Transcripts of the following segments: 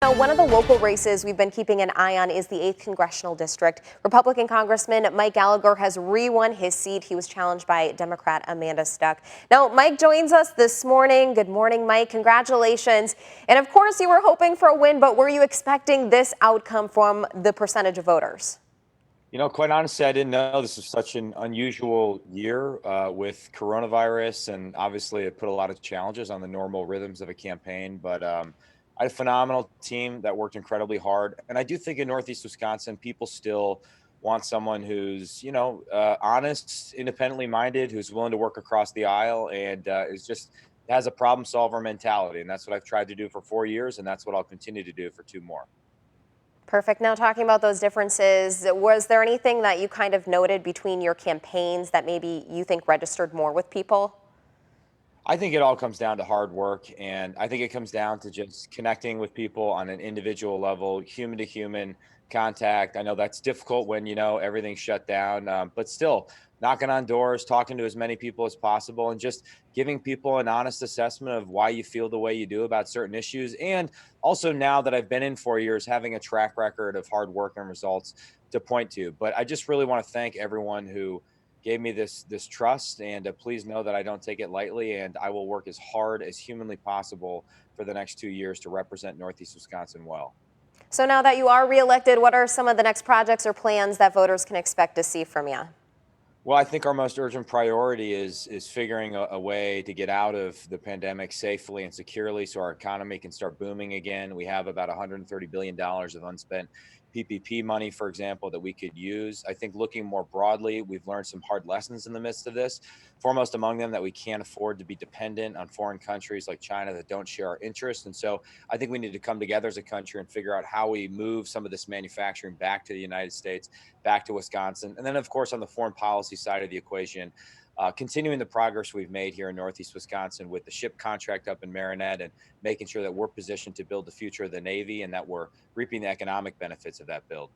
Now, one of the local races we've been keeping an eye on is the 8th Congressional District. Republican Congressman Mike Gallagher has re-won his seat. He was challenged by Democrat Amanda Stuck. Now, Mike joins us this morning. Good morning, Mike. Congratulations. And of course, you were hoping for a win, but were you expecting this outcome from the percentage of voters? Quite honestly, I didn't know this was such an unusual year with coronavirus, and obviously it put a lot of challenges on the normal rhythms of a campaign. But I had a phenomenal team that worked incredibly hard, and I do think in Northeast Wisconsin, people still want someone who's honest, independently minded, who's willing to work across the aisle, and is just has a problem solver mentality. And that's what I've tried to do for 4 years, and that's what I'll continue to do for 2 more. Perfect. Now, talking about those differences, was there anything that you kind of noted between your campaigns that maybe you think registered more with people? I think it all comes down to hard work, and I think it comes down to just connecting with people on an individual level, human to human contact. I know that's difficult when everything's shut down, but still knocking on doors, talking to as many people as possible, and just giving people an honest assessment of why you feel the way you do about certain issues. And also, now that I've been in 4 years, having a track record of hard work and results to point to. But I just really want to thank everyone who gave me this trust, and please know that I don't take it lightly, and I will work as hard as humanly possible for the next 2 years to represent Northeast Wisconsin well. So now that you are reelected, what are some of the next projects or plans that voters can expect to see from you? Well, I think our most urgent priority is figuring a way to get out of the pandemic safely and securely so our economy can start booming again. We have about $130 billion of unspent PPP money, for example, that we could use. I think looking more broadly, we've learned some hard lessons in the midst of this. Foremost among them, that we can't afford to be dependent on foreign countries like China that don't share our interests. And so I think we need to come together as a country and figure out how we move some of this manufacturing back to the United States, back to Wisconsin. And then, of course, on the foreign policy side of the equation, continuing the progress we've made here in Northeast Wisconsin with the ship contract up in Marinette, and making sure that we're positioned to build the future of the Navy and that we're reaping the economic benefits of that build.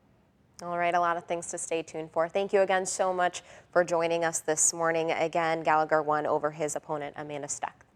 All right, a lot of things to stay tuned for. Thank you again so much for joining us this morning. Again, Gallagher won over his opponent, Amanda Stuck.